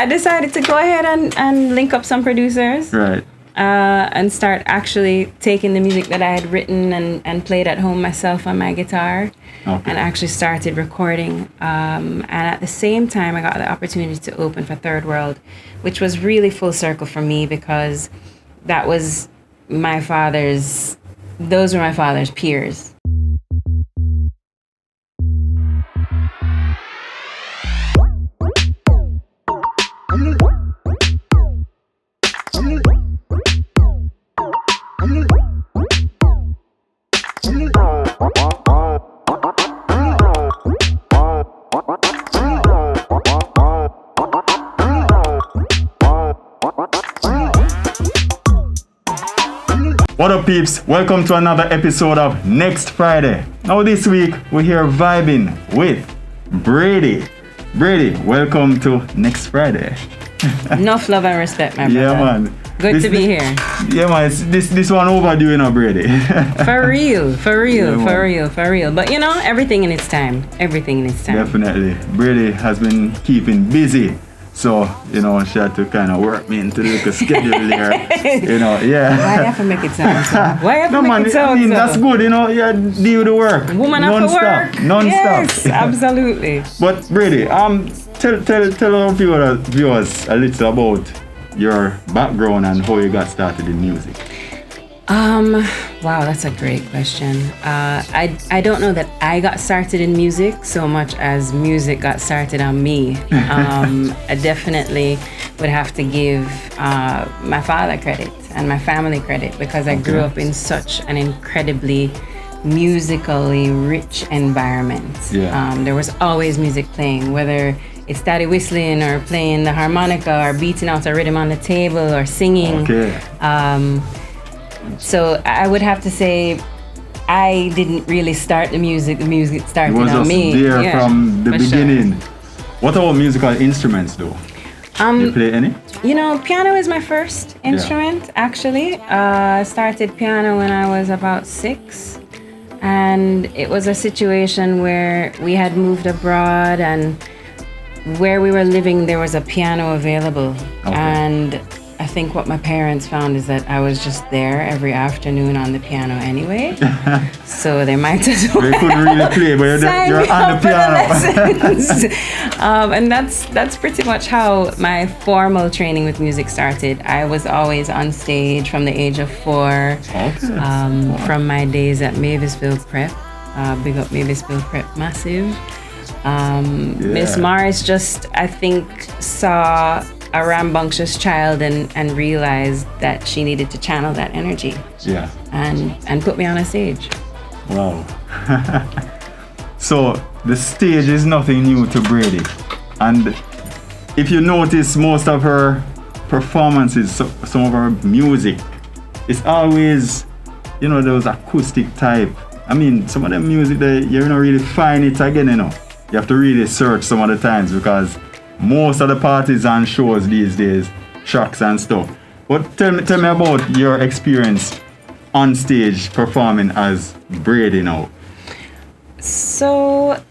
I decided to go ahead and link up some producers. Right. And start actually taking the music that I had written and played at home myself on my guitar. Okay. And actually started recording. And at the same time, I got the opportunity to open for Third World, which was really full circle for me because that was those were my father's peers. What up, peeps? Welcome to another episode of Next Friday. Now this week we're here vibing with Brady. Brady, welcome to Next Friday. Enough love and respect, my brother. Yeah, man. Good to be here. Yeah, man. This one overdue, you know, Brady. For real. Yeah, For real. But you know, everything in its time. Definitely. Brady has been keeping busy. So, you know, she had to kind of work me into the schedule there. You know, yeah. Why you have to make it sound so? Why you have to make it sound I mean, so? that's good, you know, you deal with the work. Woman have to work. Non-stop. Yes, absolutely. But Brady, tell our viewers a little about your background and how you got started in music. Wow, that's a great question. I don't know that I got started in music so much as music got started on me. I definitely would have to give my father credit and my family credit because I grew up in such an incredibly musically rich environment. Yeah. There was always music playing, whether it's daddy whistling or playing the harmonica or beating out a rhythm on the table or singing. Okay. So I would have to say I didn't really start the music started on me. It was just there from the beginning. Sure. What about musical instruments though? You play any? You know, piano is my first instrument actually. I started piano when I was about 6. And it was a situation where we had moved abroad and where we were living there was a piano available. Okay. And I think what my parents found is that I was just there every afternoon on the piano anyway. So they might as well. They couldn't really play, but you're on the piano. And that's pretty much how my formal training with music started. I was always on stage from the age of 4. Okay. From my days at Mavisville Prep. Big up Mavisville Prep, massive. Miss Morris just, I think, saw a rambunctious child and realized that she needed to channel that energy. Yeah. And put me on a stage. Wow. So the stage is nothing new to Brady. And if you notice most of her performances, some of her music, it's always, you know, those acoustic type. I mean, some of the music that you're not really find it again, you know. You have to really search some of the times because most of the parties and shows these days, tracks and stuff. But tell me about your experience on stage performing as Brady now. So,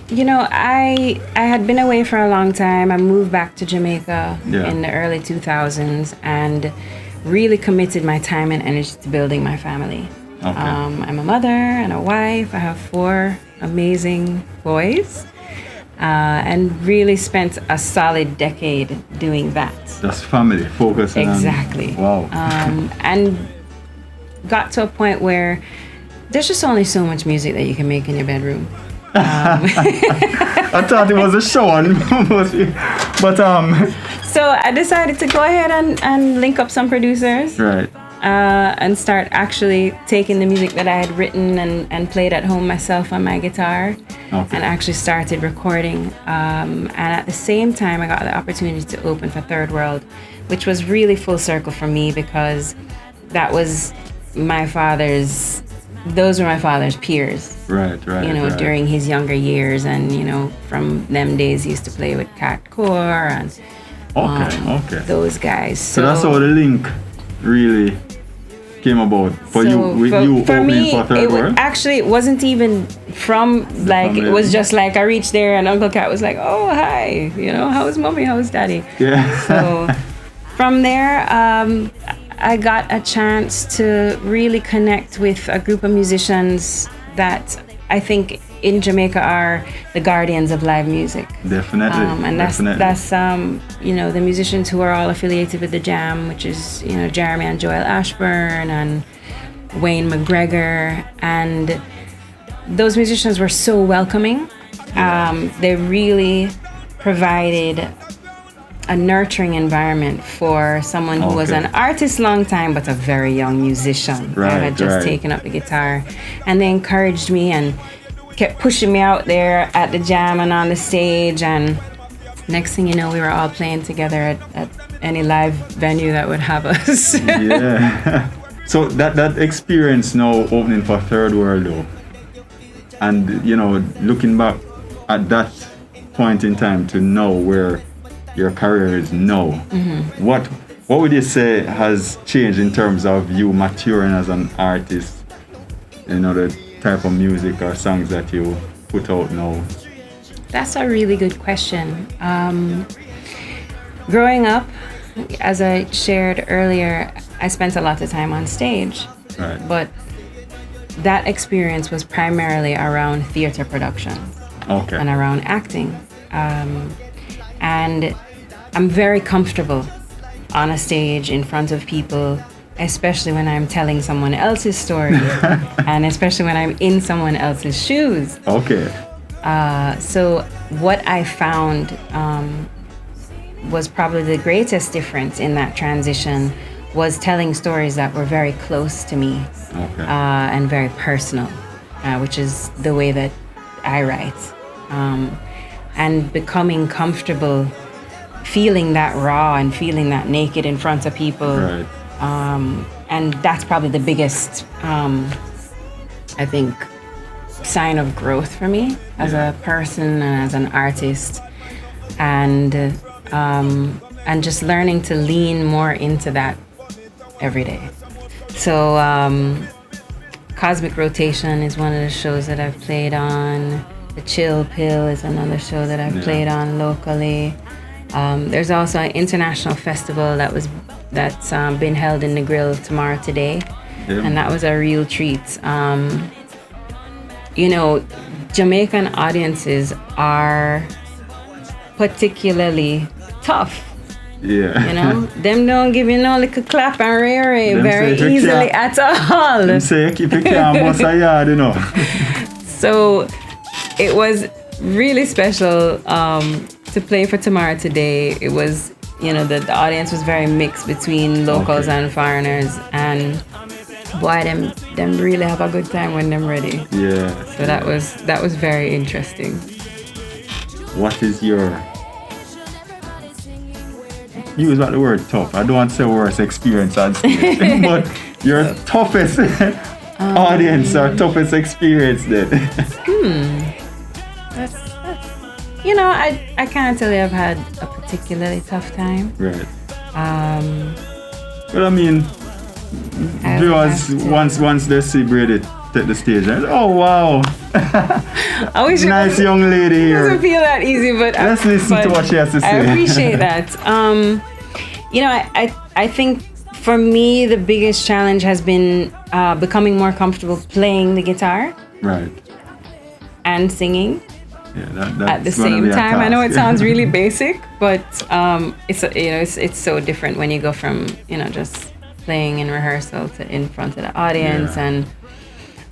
you know, I had been away for a long time. I moved back to Jamaica in the early 2000s and really committed my time and energy to building my family. Okay. I'm a mother and a wife. I have 4 amazing boys. And really spent a solid decade doing that. That's family, focusing exactly. Wow. And got to a point where there's just only so much music that you can make in your bedroom. I thought it was a show, but So I decided to go ahead and link up some producers. Right. And start actually taking the music that I had written and played at home myself on my guitar. Okay. And actually started recording. And at the same time, I got the opportunity to open for Third World, which was really full circle for me because that was those were my father's peers. Right. You know, during his younger years. And, you know, from them days, he used to play with Cat Core and those guys. So that's how the link really came about for you with you for opening me, for Third World? actually, it wasn't even from like, it was just like I reached there and Uncle Cat was like, oh, hi, you know, how's mommy, how's daddy? Yeah. So from there, I got a chance to really connect with a group of musicians that I think in Jamaica are the guardians of live music. Definitely. And that's you know, the musicians who are all affiliated with the Jam, which is, you know, Jeremy and Joel Ashburn and Wayne McGregor, and those musicians were so welcoming. They really provided a nurturing environment for someone who was an artist long time but a very young musician who had just taken up the guitar, and they encouraged me and kept pushing me out there at the Jam and on the stage, and next thing you know, we were all playing together at any live venue that would have us. Yeah. So that experience now opening for Third World though, and you know, looking back at that point in time to know where your career is now, what would you say has changed in terms of you maturing as an artist, you know, the type of music or songs that you put out now? That's a really good question. Growing up, as I shared earlier, I spent a lot of time on stage. Right. But that experience was primarily around theater production and around acting. And I'm very comfortable on a stage in front of people, especially when I'm telling someone else's story and especially when I'm in someone else's shoes. Okay. So what I found was probably the greatest difference in that transition was telling stories that were very close to me and very personal, which is the way that I write. And becoming comfortable feeling that raw and feeling that naked in front of people. Right. And that's probably the biggest, I think, sign of growth for me as a person and as an artist. And just learning to lean more into that every day. So Cosmic Rotation is one of the shows that I've played on. The Chill Pill is another show that I've played on locally. There's also an international festival that's been held in the Grill tomorrow today, and that was a real treat. You know, Jamaican audiences are particularly tough. Yeah. You know, them don't give you no little clap and ray very easily at all. Them say if you can't bust a yard, you know. So it was really special to play for Tomorrow today. It was, you know, the audience was very mixed between locals and foreigners, and boy, them really have a good time when them ready. Yeah. So that was very interesting. What is your, use about the word tough, I don't want to say worst experience on stage, but your toughest audience or toughest experience then? That's you know, I can't tell you I've had a particularly tough time. Right. But I mean, viewers, once they see Brady take the stage, and oh wow, I wish nice young lady here. It doesn't feel that easy, but let's listen to what she has to say. I appreciate that. You know, I think for me the biggest challenge has been becoming more comfortable playing the guitar, right, and singing. Yeah, that's at the same time. I know it sounds really basic, but it's so different when you go from, you know, just playing in rehearsal to in front of the audience. And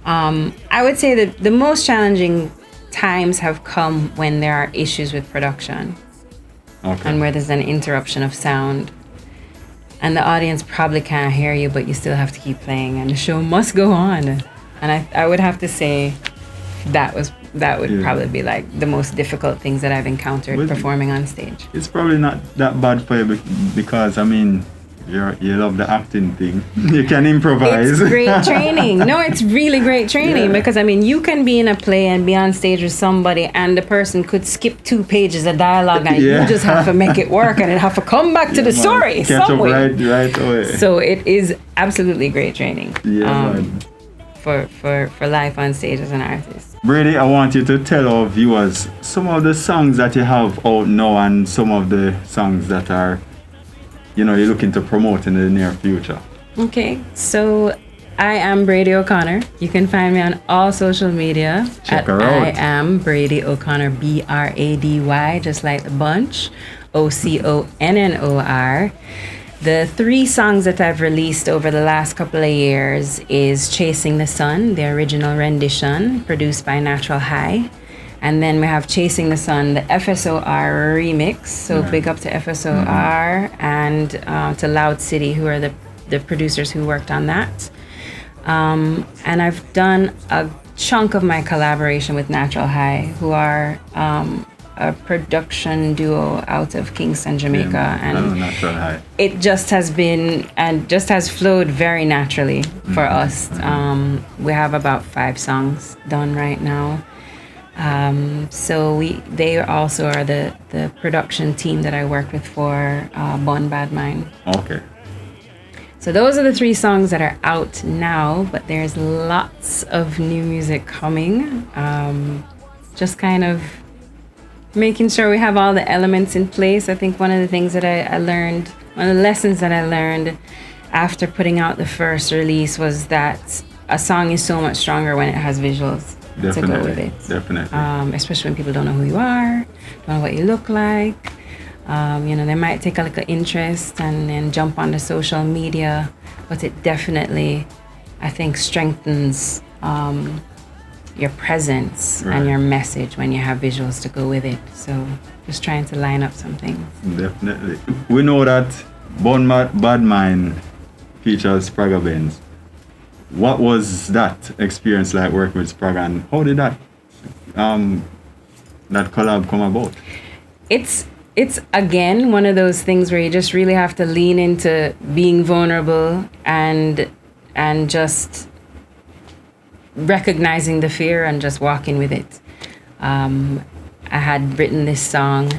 I would say that the most challenging times have come when there are issues with production, and where there's an interruption of sound, and the audience probably can't hear you, but you still have to keep playing, and the show must go on. And I would have to say that would probably be like the most difficult things that I've encountered performing on stage. It's probably not that bad for you because I mean, You love the acting thing. You can improvise. It's great training. No, it's really great training because I mean, you can be in a play and be on stage with somebody, and the person could skip 2 pages of dialogue, and you just have to make it work, and it have to come back to the story Catch somewhere. up right away. So it is absolutely great training. Yeah, man. For life on stage as an artist. Brady, I want you to tell our viewers some of the songs that you have out now and some of the songs that are, you're looking to promote in the near future. Okay, so I am Brady O'Connor. You can find me on all social media. Check her out. I am Brady O'Connor, Brady, just like the bunch, Oconnor. The 3 songs that I've released over the last couple of years is Chasing the Sun, the original rendition, produced by Natural High. And then we have Chasing the Sun, the FSOR remix. So big up to FSOR and to Loud City, who are the producers who worked on that. And I've done a chunk of my collaboration with Natural High, who are a production duo out of Kingston, Jamaica. And Natural High. it just has been and just has flowed very naturally for us. We have about 5 songs done right now. So they also are the production team that I work with for Bun Badmind. Okay. So those are the 3 songs that are out now, but there's lots of new music coming. Just kind of making sure we have all the elements in place. I think one of the things that I learned, one of the lessons that I learned after putting out the first release was that a song is so much stronger when it has visuals. To go with it. Definitely. Especially when people don't know who you are, don't know what you look like. They might take a little interest and then jump onto social media, but it definitely, I think, strengthens your presence and your message when you have visuals to go with it. So just trying to line up some things. Definitely. We know that Bun Badmind features Spragga Benz. What was that experience like working with Spragga, and how did that collab come about? It's again one of those things where you just really have to lean into being vulnerable and just recognizing the fear and just walking with it. I had written this song,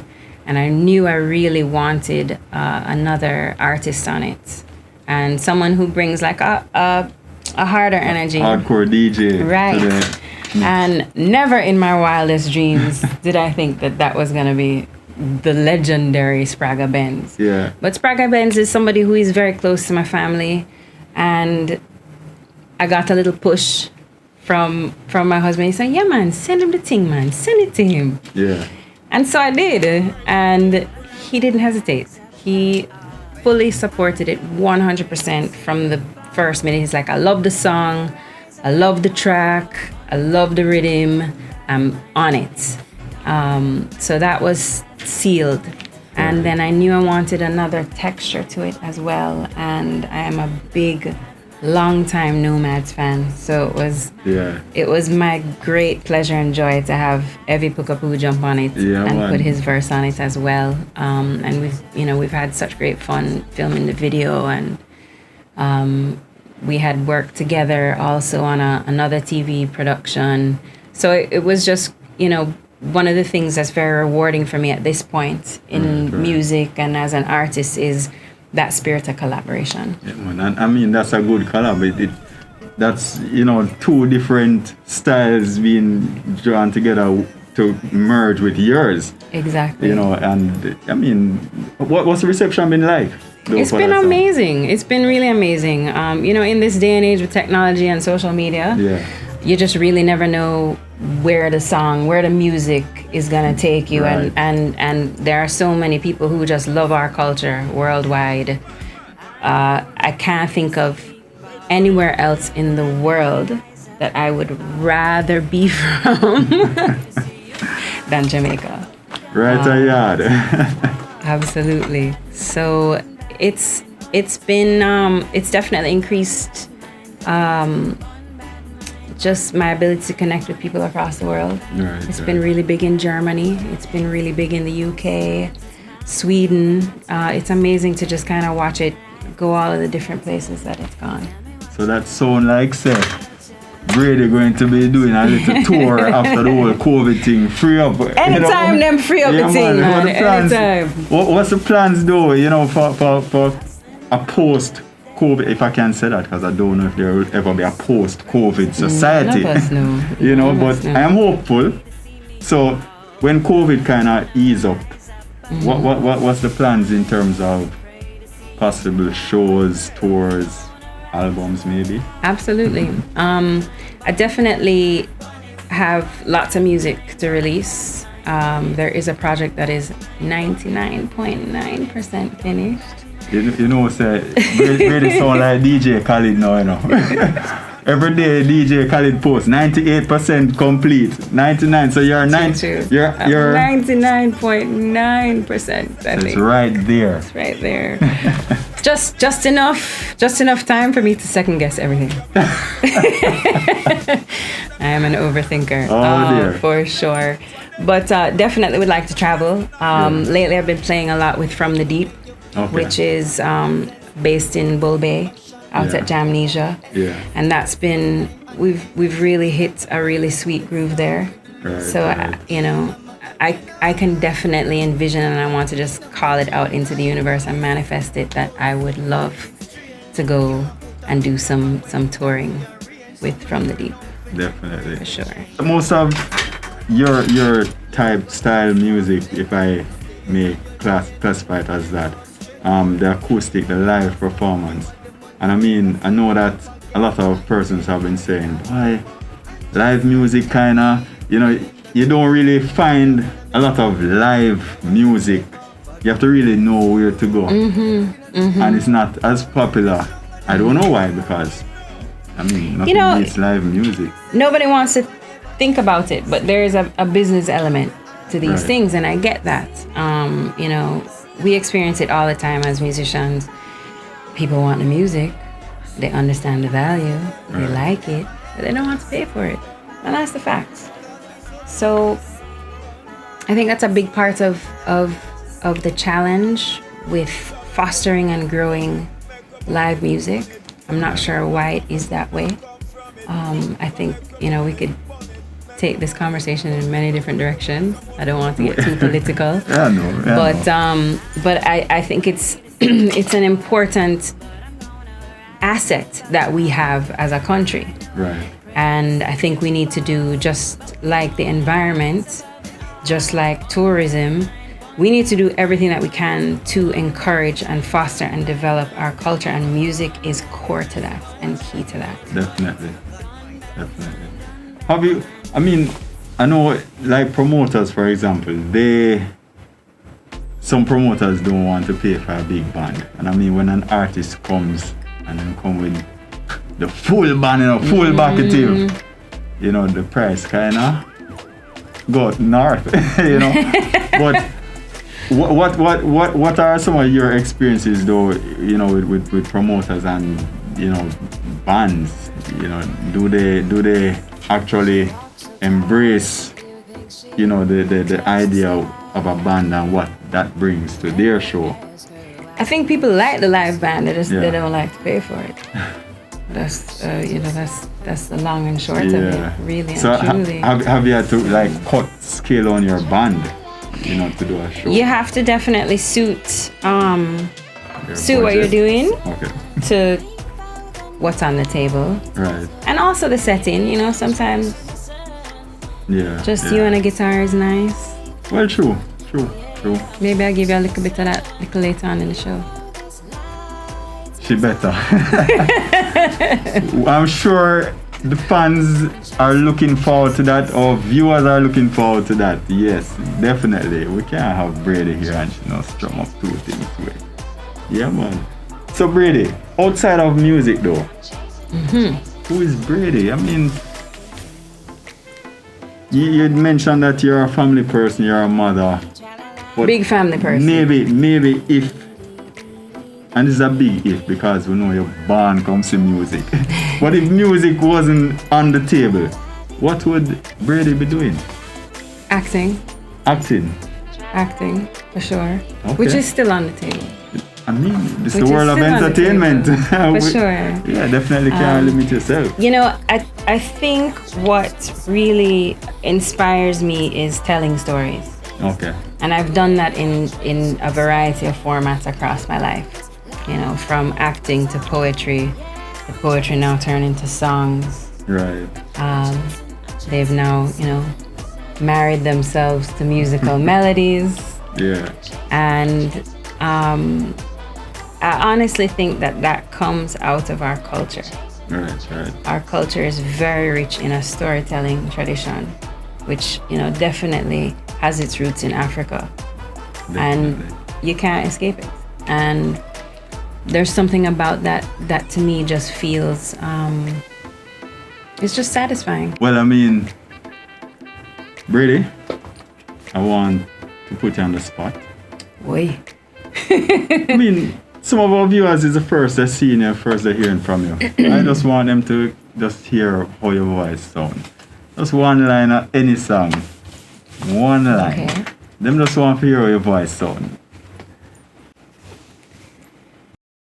and I knew I really wanted another artist on it, and someone who brings like a harder energy. Hardcore DJ. Right. And never in my wildest dreams did I think that was going to be the legendary Spragga Benz. Yeah. But Spragga Benz is somebody who is very close to my family. And I got a little push from my husband. He said, yeah, man, send him the thing, man. Send it to him. Yeah. And so I did. And he didn't hesitate. He fully supported it 100% from the first minute. He's like, I love the song, I love the track, I love the rhythm, I'm on it. So that was sealed. And then I knew I wanted another texture to it as well. And I am a big, long-time Nomads fan. So it was my great pleasure and joy to have Evie Pukupoo jump on it put his verse on it as well. And we've had such great fun filming the video, and we had worked together also on another TV production. So it was just, one of the things that's very rewarding for me at this point in music and as an artist is that spirit of collaboration. Yeah, man. And I mean, that's a good collab. That's 2 different styles being drawn together to merge with yours. Exactly. And I mean, what's the reception been like? It's been amazing. It's been really amazing. In this day and age with technology and social media, you just really never know where the music is gonna take you. Right. And there are so many people who just love our culture worldwide. I can't think of anywhere else in the world that I would rather be from than Jamaica. Right, yard. Absolutely. So it's definitely increased just my ability to connect with people across the world. It's been really big in Germany. It's been really big in the UK, Sweden. It's amazing to just kind of watch it go all of the different places that it's gone. So that sound like say Brady going to be doing a little tour after the whole COVID thing. Free up. Anytime them free up the thing, man. Anytime. What's the plans though, for a post-COVID, if I can say that, because I don't know if there will ever be a post-COVID society. None of us know. But I am hopeful. So when COVID kind of ease up, what's the plans in terms of possible shows, tours, albums maybe? Absolutely. I definitely have lots of music to release. There is a project that is 99.9% finished. Say, Brady sound like DJ Khaled now, Every day DJ Khaled posts 98% complete, 99. So you're 99.9%. It's right there. It's right there. just enough time for me to second guess everything. I am an overthinker. Dear. For sure. But definitely would like to travel. Lately I've been playing a lot with From the Deep, which is based in Bull Bay, out at Jamnesia. Yeah. And that's been, we've really hit a really sweet groove there. Right, so, I can definitely envision, and I want to just call it out into the universe and manifest it, that I would love to go and do some touring with From the Deep. Definitely. For sure. Most of your type style music, if I may classify it as that, the acoustic, the live performance. And I know that a lot of persons have been saying, why live music kinda, you don't really find a lot of live music. You have to really know where to go. And it's not as popular. I don't know why, because nothing beats live music. Nobody wants to think about it, but there is a business element to these things, and I get that. We experience it all the time as musicians. People want the music, they understand the value, they like it, but they don't want to pay for it. And that's the facts. So I think that's a big part of the challenge with fostering and growing live music. I'm not sure why it is that way. I think, we could take this conversation in many different directions. I don't want to get too political. But I think it's it's an important asset that we have as a country. Right. And I think we need to do, just like the environment, just like tourism, we need to do everything that we can to encourage and foster and develop our culture, and music is core to that and key to that. Definitely. Have you, I know like promoters, for example, some promoters don't want to pay for a big band. And when an artist comes and then come with the full band, full bucketive, the price kinda go north, But what are some of your experiences though, with promoters and bands? Do they actually embrace the idea of a band and what that brings to their show? I think people like the live band, they don't like to pay for it. That's that's the long and short of it, really. So truly. Have you had to cut scale on your band, to do a show? You have to definitely suit what you're doing to what's on the table. Right. And also the setting, sometimes you and a guitar is nice. Well, true. Maybe I'll give you a little bit of that little later on in the show. She better. I'm sure the fans are looking forward to that, or viewers are looking forward to that. Yes, definitely. We can't have Brady here and she strum up two things. Yeah, man. So Brady, outside of music though, who is Brady? You mentioned that you're a family person, you're a mother. Big family person. Maybe if, and this is a big if because we know you're born comes to music. But if music wasn't on the table, what would Brady be doing? Acting, Acting, for sure. Okay. Which is still on the table. I mean, this is Which the world is of still on the entertainment. table, for sure. Yeah, definitely can't limit yourself. You know, I think what really inspires me is telling stories. Okay. And I've done that in a variety of formats across my life. You know, from acting to poetry. The poetry now turned into songs. Right. They've now, you know, married themselves to musical melodies. Yeah. And I honestly think that comes out of our culture. Right. Our culture is very rich in a storytelling tradition, which, you know, definitely has its roots in Africa. Definitely. And you can't escape it. And there's something about that to me just feels, it's just satisfying. Well, I mean, Brady, I want to put you on the spot. Oi. I mean, some of our viewers is the first they're seeing you, first they're hearing from you. I just want them to just hear how your voice sounds. Just one line of any song. One line. Okay. Them just want to hear how your voice sounds.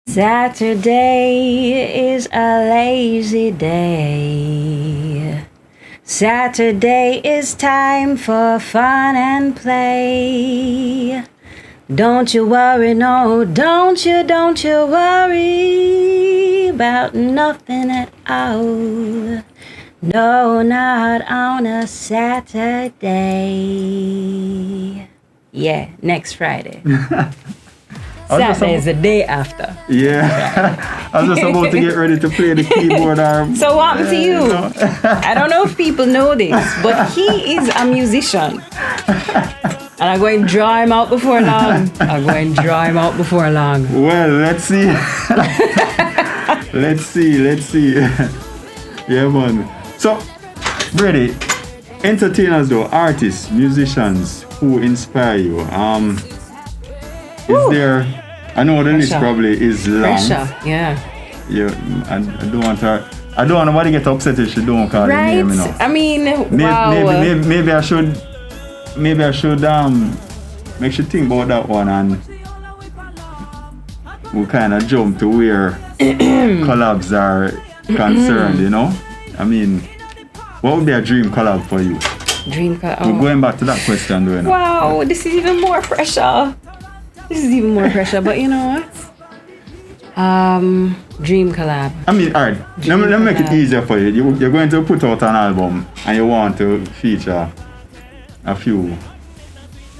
Saturday is a lazy day. Saturday is time for fun and play. Don't you worry, no, don't you worry about nothing at all. No, not on a Saturday. Yeah, next Friday. Saturday is the day after. Yeah. I was just about to get ready to play the keyboard arm. So what happened to you? I don't know if people know this, but he is a musician. And I'm going to draw him out before long. Well, let's see. let's see. Yeah, man. So, Brady, entertainers though, artists, musicians who inspire you. Is there? I know the list probably is long. Pressure, yeah. Yeah, I don't want nobody to get upset if she don't call Right? your name, you know. I mean, wow. Maybe I should make you think about that one, and we kind of jump to where collabs are concerned, you know. I mean, what would be a dream collab for you? Dream collab. We're going back to that question, though, you know. Wow, this is even more pressure. But you know what? Dream collab. I mean, alright, let me make it easier for you. You're going to put out an album and you want to feature a few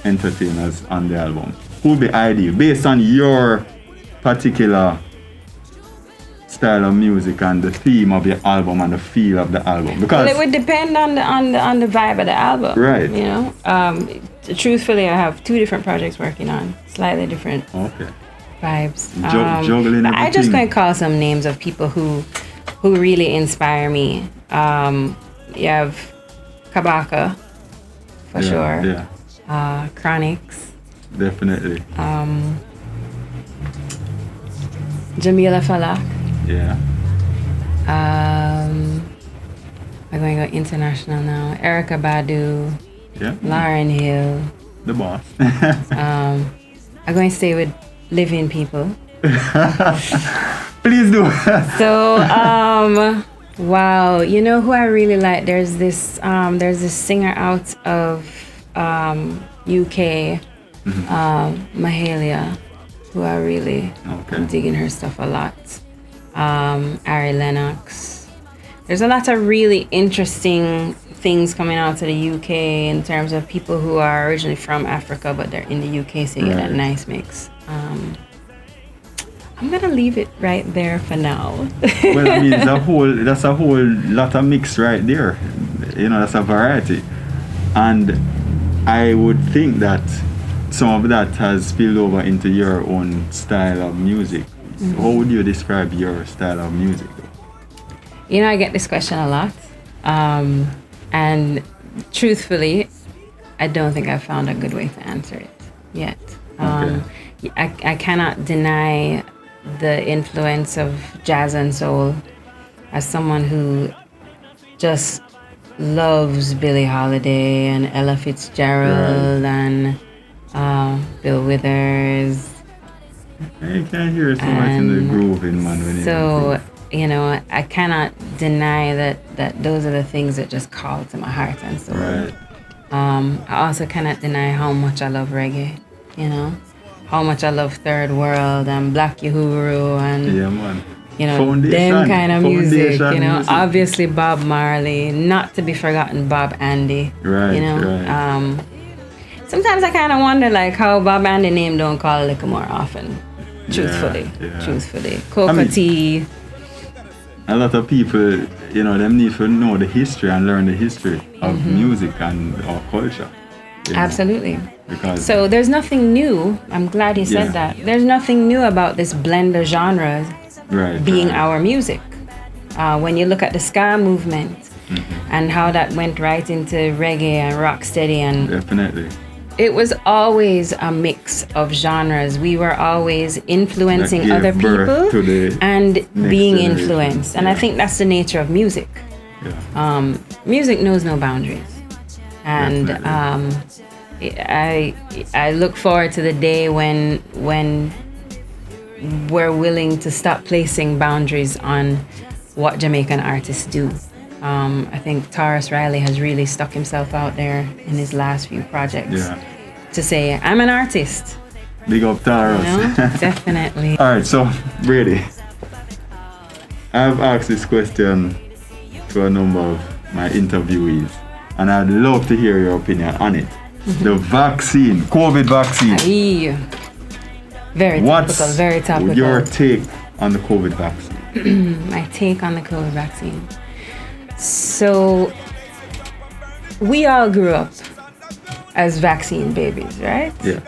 entertainers on the album. Who would be ideal based on your particular style of music and the theme of your album and the feel of the album? Because Well, it would depend on the vibe of the album. Right. You know? Truthfully, I have 2 different projects working on. Slightly different vibes. Juggling everything. I just going to call some names of people who really inspire me. You have Kabaka, for sure. Yeah. Chronics. Definitely. Jamila Falak. Yeah. I'm going to go international now. Erykah Badu. Yeah. Lauryn Hill. The boss. I'm going to stay with living people. Please do. So, wow, you know who I really like? There's this singer out of UK, Mahalia, who I really am digging her stuff a lot. Ari Lennox. There's a lot of really interesting things coming out of the UK in terms of people who are originally from Africa, but they're in the UK, so you get that nice mix. I'm gonna leave it right there for now. Well, I mean, that's a whole lot of mix right there. You know, that's a variety. And I would think that some of that has spilled over into your own style of music. How would you describe your style of music? You know, I get this question a lot. And truthfully, I don't think I've found a good way to answer it yet. I cannot deny the influence of jazz and soul as someone who just loves Billie Holiday and Ella Fitzgerald and Bill Withers. You can't hear so much in the grooving, man. When So, you know, I cannot deny that those are the things that just call to my heart and soul. Right. I also cannot deny how much I love reggae, you know, how much I love Third World and Black Uhuru and, Yeah, man. you know, Foundation. them kind of music, you know, Music. obviously Bob Marley, not to be forgotten Bob Andy, Right, you know. right. Sometimes I kind of wonder like how Bob Andy name don't call a little more often, truthfully, yeah. truthfully. Coca I mean, Tea. A lot of people, you know, them need to know the history and learn the history of music and our culture. You know, Absolutely. because So there's nothing new. I'm glad you said Yeah. that. There's nothing new about this blend of genres right, being right. our music. When you look at the ska movement and how that went right into reggae and rocksteady, and Definitely. it was always a mix of genres. We were always influencing That other gave birth people to the and next being generation. influenced. And I Yeah. think that's the nature of music. Yeah. Music knows no boundaries, and Definitely. I look forward to the day when we're willing to stop placing boundaries on what Jamaican artists do. I think Taurus Riley has really stuck himself out there in his last few projects Yeah. to say, I'm an artist. Big up You Taurus. know? Definitely. All right, so Brady, I've asked this question to a number of my interviewees, and I'd love to hear your opinion on it. The vaccine, COVID vaccine. Aye. Very What's topical, very topical. your take on the COVID vaccine? My take on the COVID vaccine. So, we all grew up as vaccine babies, right? Yeah.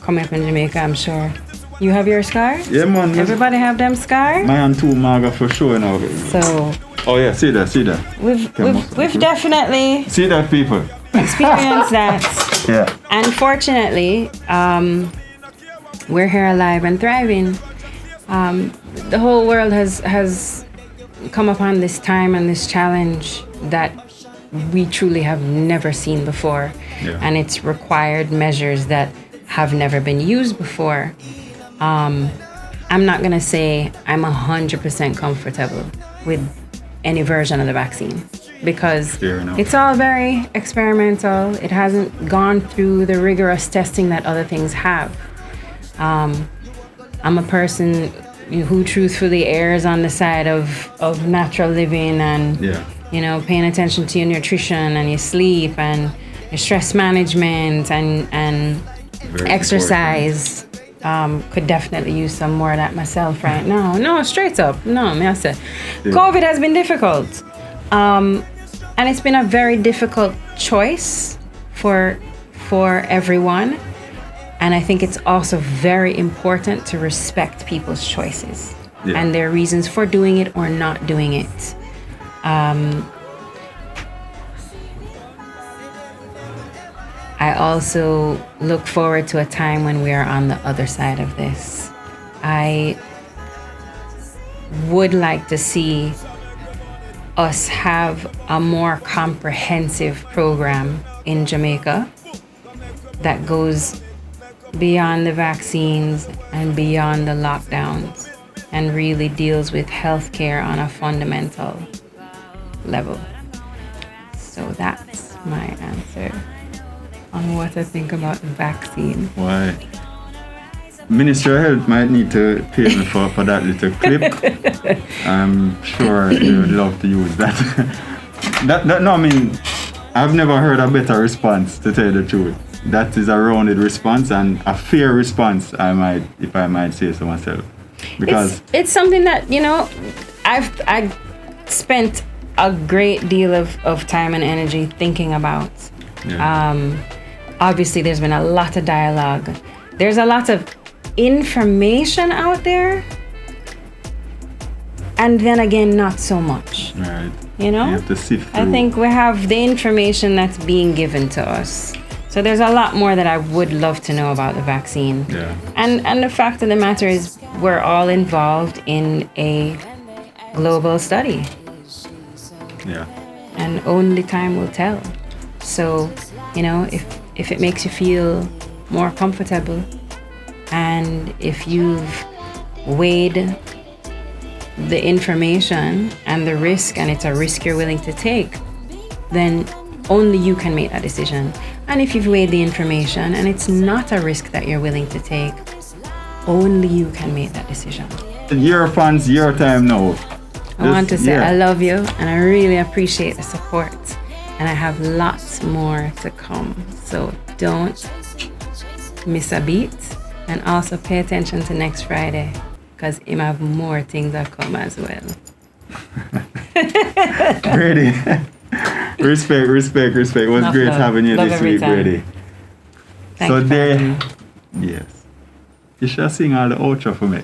Coming up in Jamaica, I'm sure. You have your scar? Yeah, man. Everybody have them scar? My and two maga for sure now. So, Oh yeah, see that. we've definitely See that, people. experienced that. Yeah. Unfortunately, we're here alive and thriving. The whole world has come upon this time and this challenge that we truly have never seen before. Yeah. And it's required measures that have never been used before. I'm not going to say I'm 100% comfortable with any version of the vaccine because Fair enough. it's all very experimental. It hasn't gone through the rigorous testing that other things have. I'm a person who truthfully errs on the side of natural living and Yeah. you know, paying attention to your nutrition and your sleep and your stress management and Very exercise. Could definitely use some more of that myself right now. No, straight up. No, me I say. Yeah. COVID has been difficult. And it's been a very difficult choice for everyone. And I think it's also very important to respect people's choices Yeah. and their reasons for doing it or not doing it. I also look forward to a time when we are on the other side of this. I would like to see us have a more comprehensive program in Jamaica that goes beyond the vaccines and beyond the lockdowns and really deals with healthcare on a fundamental level. So that's my answer on what I think about the vaccine. Why? Ministry of Health might need to pay me for that little clip. I'm sure they would love to use that. No, I mean, I've never heard a better response, to tell you the truth. That is a rounded response and a fair response, if I might say so myself. Because it's something that, you know, I've spent a great deal of time and energy thinking about. yeah, Obviously, there's been a lot of dialogue. There's a lot of information out there. And then again, not so much. right. You know? You have to sift through. I think we have the information that's being given to us. So there's a lot more that I would love to know about the vaccine. Yeah. And the fact of the matter is we're all involved in a global study. Yeah. And only time will tell. So, you know, if it makes you feel more comfortable, And if you've weighed the information and the risk, and it's a risk you're willing to take, then only you can make that decision. And if you've weighed the information and it's not a risk that you're willing to take, only you can make that decision. Your fans, your time now. I want to say I love you and I really appreciate the support. And I have lots more to come. So don't miss a beat. And also pay attention to next Friday, because him have more things that come as well. Brady. Respect. It was Enough great love. having you Love this every week, time. Brady. Thank So you for there, having me. yes. You shall sing all the outro for me.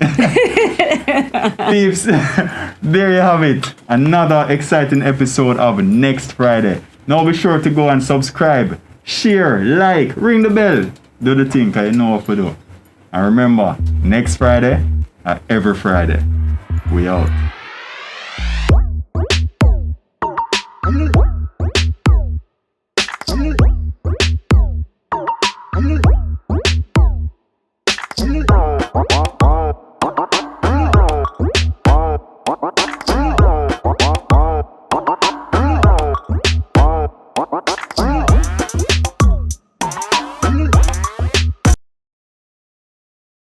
Peeps, there you have it. Another exciting episode of Next Friday. Now be sure to go and subscribe, share, like, ring the bell. Do the thing, cause you know what to do. And remember, next Friday, every Friday. We out. Wow.